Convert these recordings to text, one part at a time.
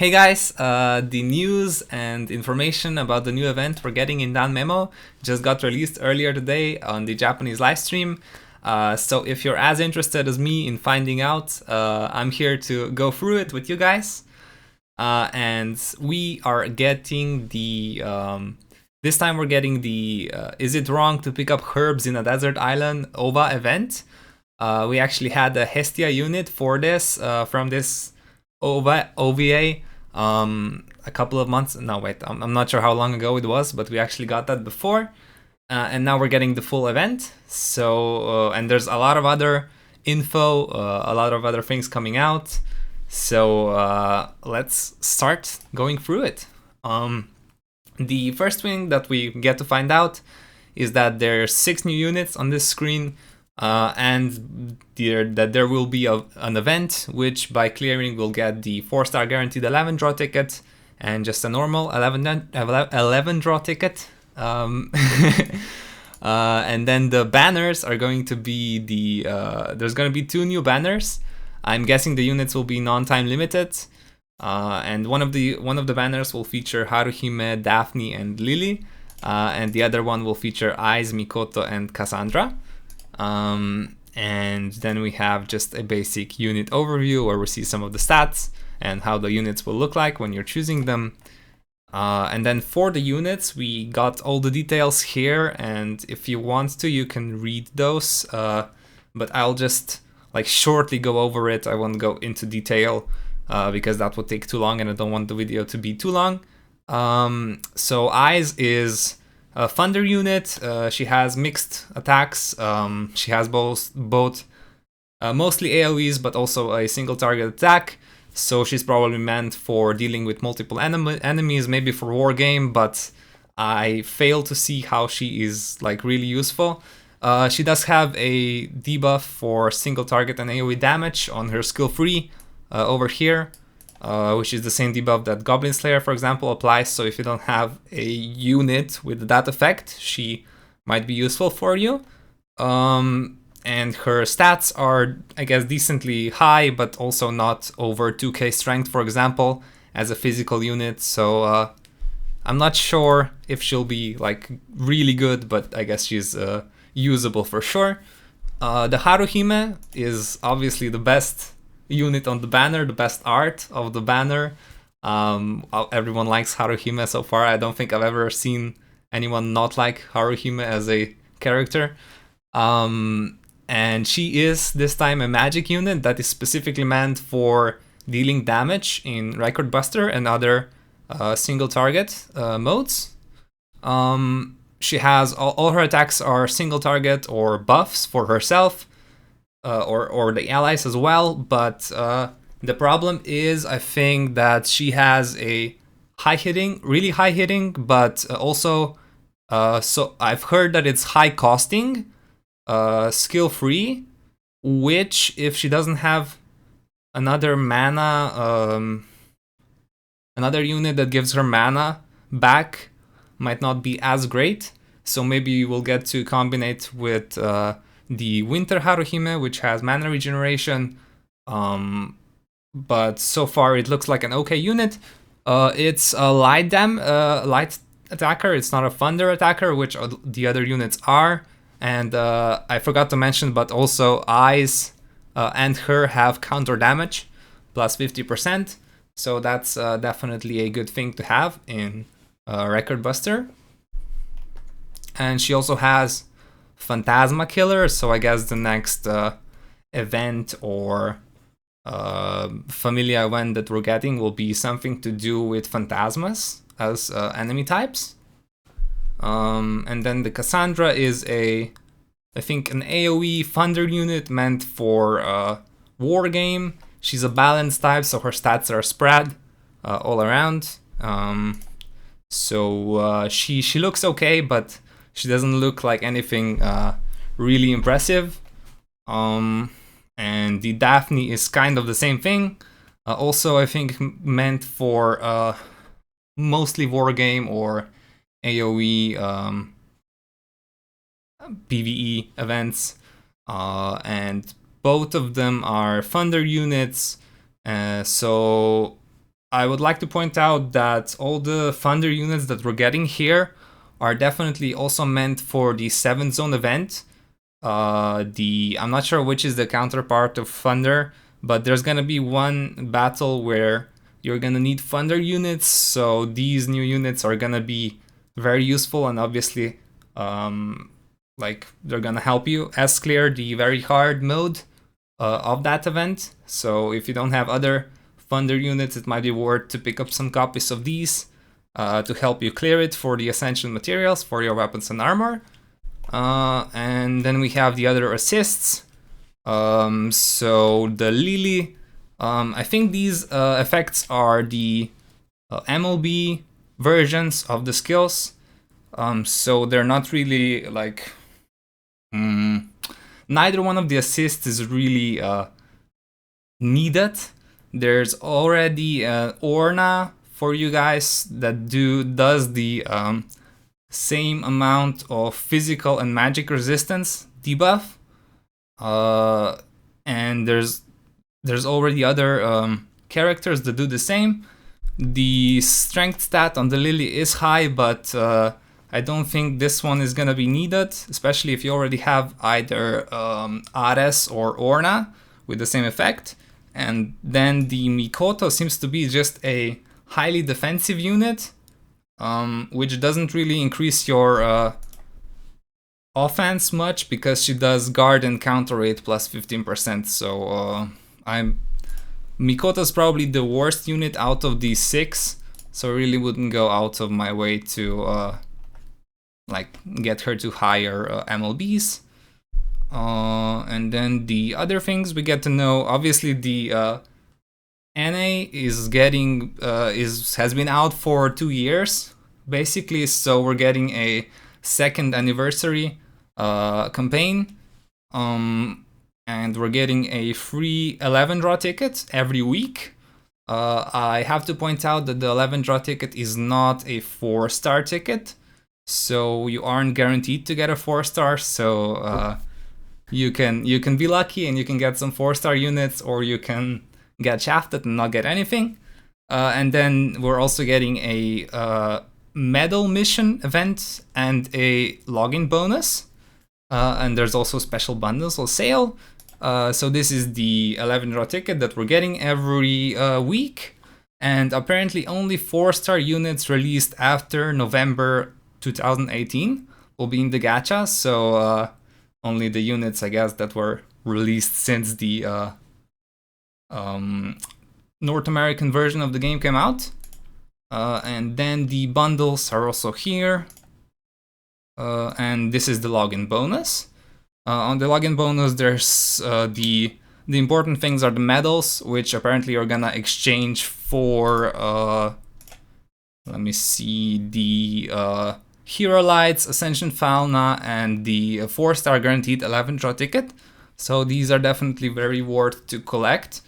Hey guys, the news and information about the new event we're getting in DanMemo just got released earlier today on the Japanese live stream. So if you're as interested as me in finding out, I'm here to go through it with you guys. And we are getting the, this time we're getting the Is It Wrong to Pick Up Herbs in a Desert Island OVA event. We actually had a Hestia unit for this from this OVA a couple of months. No, wait, I'm not sure how long ago it was, but we actually got that before. And now we're getting the full event. So, and there's a lot of other info, a lot of other things coming out. So let's start going through it. The first thing that we get to find out is that there's 6 new units on this screen. And that there will be an event which by clearing will get the 4-star guaranteed 11 draw ticket and just a normal 11 draw ticket. And then the banners are going to be there's going to be 2 new banners. I'm guessing the units will be non-time limited. And one of the banners will feature Haruhime, Daphne, and Lily. And the other one will feature Aiz, Mikoto, and Cassandra. And then we have just a basic unit overview where we see some of the stats and how the units will look like when you're choosing them. And then for the units, we got all the details here, and if you want to, you can read those, but I'll just like shortly go over it. I won't go into detail because that would take too long and I don't want the video to be too long. So Aiz is a Thunder unit. She has mixed attacks. She has both mostly AoEs, but also a single target attack. So she's probably meant for dealing with multiple enemies, maybe for war game, but I fail to see how she is like really useful. She does have a debuff for single target and AoE damage on her skill 3 over here. Which is the same debuff that Goblin Slayer, for example, applies. So if you don't have a unit with that effect, she might be useful for you. And her stats are, I guess, decently high, but also not over 2k strength, for example, as a physical unit. So I'm not sure if she'll be like really good, but I guess she's usable for sure. The Haruhime is obviously the best unit on the banner, the best art of the banner. Everyone likes Haruhime so far. I don't think I've ever seen anyone not like Haruhime as a character. And she is this time a magic unit that is specifically meant for dealing damage in Record Buster and other single target modes. She has all her attacks are single target or buffs for herself. Or the allies as well, but the problem is I think that she has a really high hitting, but also so I've heard that it's high costing, skill free, which if she doesn't have another mana, another unit that gives her mana back might not be as great. So maybe you will get to combine it with the Winter Haruhime, which has mana regeneration, but so far it looks like an okay unit. It's a light attacker, it's not a thunder attacker, which the other units are. And I forgot to mention, but also Aiz and her have counter damage, plus 50%. So that's definitely a good thing to have in Record Buster. And she also has Phantasma Killer, so I guess the next event or Familia event that we're getting will be something to do with Phantasmas as enemy types. And then the Cassandra is I think an AoE Thunder unit meant for war game. She's a balanced type, so her stats are spread all around. So she looks okay, but she doesn't look like anything really impressive. And the Daphne is kind of the same thing. Also, I think meant for mostly war game or AoE PvE events. And both of them are Thunder units. So I would like to point out that all the Thunder units that we're getting here are definitely also meant for the 7th zone event. I'm not sure which is the counterpart of Thunder, but there's gonna be one battle where you're gonna need Thunder units, so these new units are gonna be very useful, and obviously like they're gonna help you clear the very hard mode of that event. So if you don't have other Thunder units, it might be worth to pick up some copies of these to help you clear it for the essential materials for your weapons and armor. And then we have the other assists. So the Lily, I think these effects are the MLB versions of the skills. So they're not really like... neither one of the assists is really needed. There's already Orna for you guys that does the same amount of physical and magic resistance debuff, and there's already other characters that do the same. The strength stat on the Lily is high, but I don't think this one is gonna be needed, especially if you already have either Ares or Orna with the same effect. And then the Mikoto seems to be just a highly defensive unit, which doesn't really increase your offense much because she does guard and counter rate plus 15%. So Mikoto's probably the worst unit out of these 6, so I really wouldn't go out of my way to like get her to higher MLBs. And then the other things we get to know, obviously the NA is getting has been out for 2 years basically, so we're getting a 2nd anniversary campaign, and we're getting a free 11 draw ticket every week. I have to point out that the 11 draw ticket is not a 4-star ticket, so you aren't guaranteed to get a 4-star. So you can be lucky and you can get some 4-star units, or you can get shafted and not get anything. And then we're also getting a medal mission event and a login bonus. And there's also special bundles on sale. So this is the 11 draw ticket that we're getting every week. And apparently only 4-star units released after November 2018 will be in the gacha. So only the units, I guess, that were released since the North American version of the game came out. And then the bundles are also here. And this is the login bonus. On the login bonus, there's the important things are the medals, which apparently are gonna exchange for, let me see, the Hero Lights, Ascension Fauna, and the 4-star guaranteed 11 draw ticket. So these are definitely very worth to collect,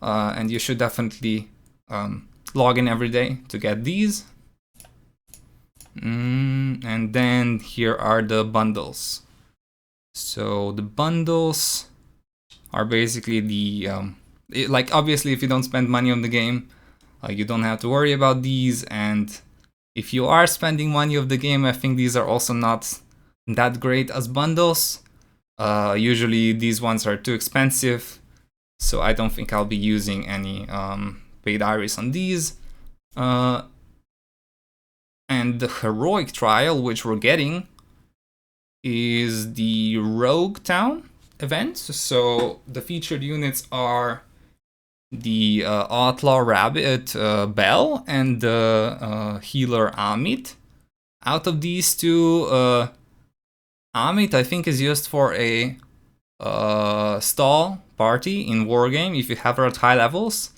and you should definitely log in every day to get these. And then here are the bundles. So the bundles are basically the like, obviously if you don't spend money on the game, you don't have to worry about these, and if you are spending money on the game, I think these are also not that great as bundles. Usually these ones are too expensive, so I don't think I'll be using any paid iris on these. And the heroic trial, which we're getting, is the Rogue Town event. So the featured units are the Outlaw Rabbit Bell and the Healer Amit. Out of these two, Amit I think is used for a stall party in Wargame if you have her at high levels,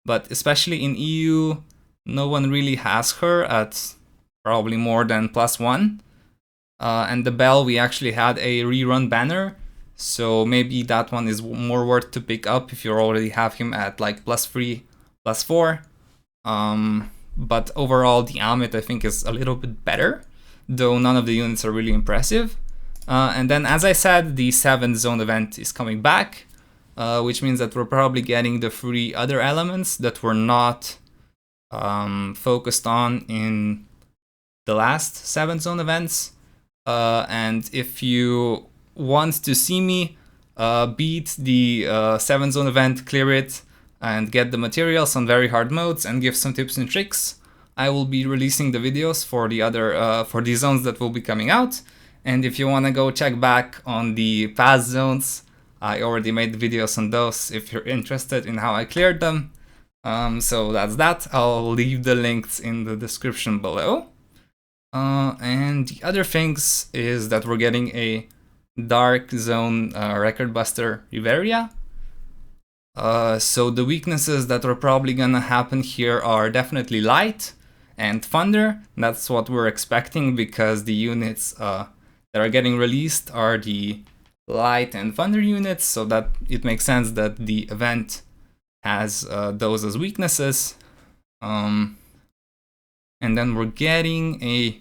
but especially in EU, no one really has her at probably more than +1. And the Bell, we actually had a rerun banner, so maybe that one is more worth to pick up if you already have him at like +3, +4. But overall, the Amit I think is a little bit better, though none of the units are really impressive. And then, as I said, the 7th zone event is coming back, which means that we're probably getting the 3 other elements that were not focused on in the last 7 zone events. And if you want to see me beat the 7 zone event, clear it, and get the materials on very hard modes and give some tips and tricks, I will be releasing the videos for the other for the zones that will be coming out. And if you want to go check back on the past zones, I already made videos on those if you're interested in how I cleared them. So that's that. I'll leave the links in the description below. And the other things is that we're getting a Dark Zone Record Buster Memoria. So the weaknesses that are probably gonna happen here are definitely Light and Thunder. That's what we're expecting because the units that are getting released are the Light and Thunder units, so that it makes sense that the event has those as weaknesses. And then we're getting a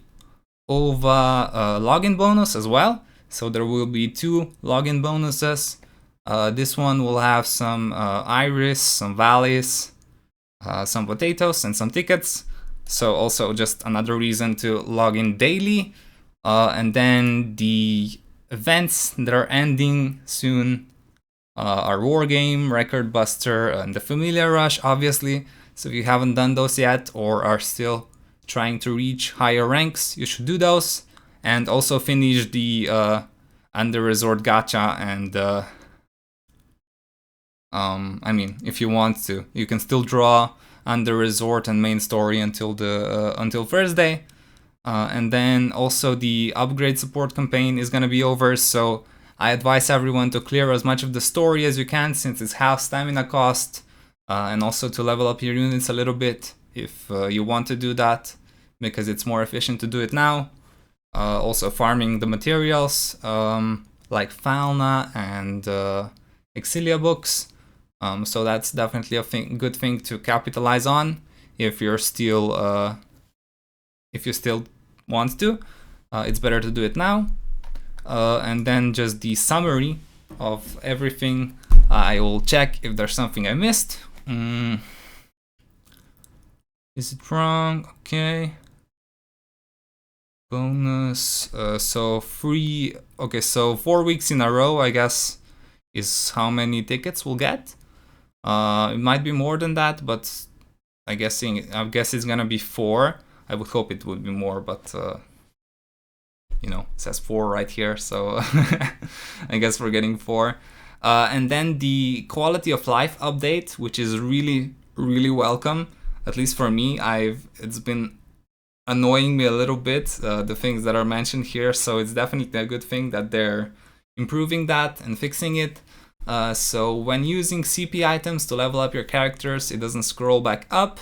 OVA login bonus as well. So there will be 2 login bonuses. This one will have some iris, some valleys, some potatoes, and some tickets. So also just another reason to log in daily. And then the events that are ending soon are War Game, Record Buster, and the Familiar Rush, obviously. So if you haven't done those yet or are still trying to reach higher ranks, you should do those. And also finish the Under Resort Gacha and I mean, if you want to, you can still draw Under Resort and main story until Thursday. And then also the upgrade support campaign is gonna be over, so I advise everyone to clear as much of the story as you can since it's half stamina cost, and also to level up your units a little bit if you want to do that, because it's more efficient to do it now. Also farming the materials like Fauna and Exilia books, so that's definitely a good thing to capitalize on if you're still if you still want to. It's better to do it now. And then just the summary of everything. I will check if there's something I missed. Is it wrong? Okay. Bonus. So 4 weeks in a row, I guess, is how many tickets we'll get. It might be more than that, but I guess it's gonna be 4. I would hope it would be more, but you know, it says 4 right here, so I guess we're getting 4. And then the quality of life update, which is really, really welcome, at least for me. It's been annoying me a little bit, the things that are mentioned here, so it's definitely a good thing that they're improving that and fixing it. So when using CP items to level up your characters, it doesn't scroll back up.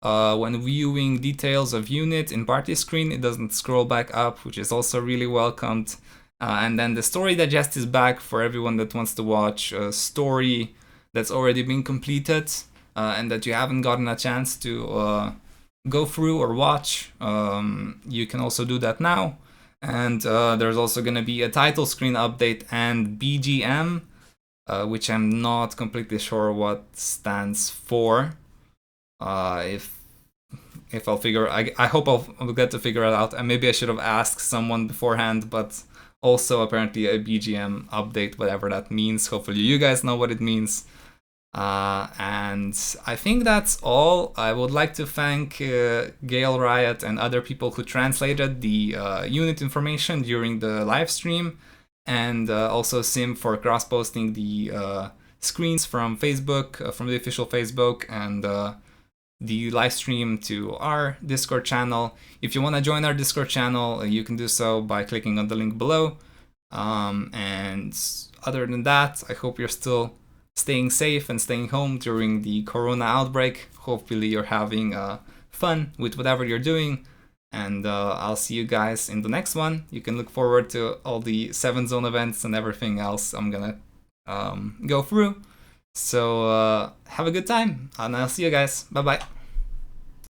When viewing details of unit in party screen, it doesn't scroll back up, which is also really welcomed. And then the story digest is back for everyone that wants to watch a story that's already been completed and that you haven't gotten a chance to go through or watch. You can also do that now. And there's also going to be a title screen update and BGM, which I'm not completely sure what stands for. If I'll figure, I hope I'll get to figure it out, and maybe I should have asked someone beforehand, but also apparently a BGM update, whatever that means. Hopefully you guys know what it means. And I think that's all. I would like to thank Gale Riot and other people who translated the unit information during the live stream, and also Sim for cross-posting the screens from Facebook, from the official Facebook, and the live stream to our Discord channel. If you want to join our Discord channel, you can do so by clicking on the link below. And other than that, I hope you're still staying safe and staying home during the corona outbreak. Hopefully you're having fun with whatever you're doing, and I'll see you guys in the next one. You can look forward to all the 7 zone events and everything else I'm gonna go through. So have a good time, and I'll see you guys. Bye bye.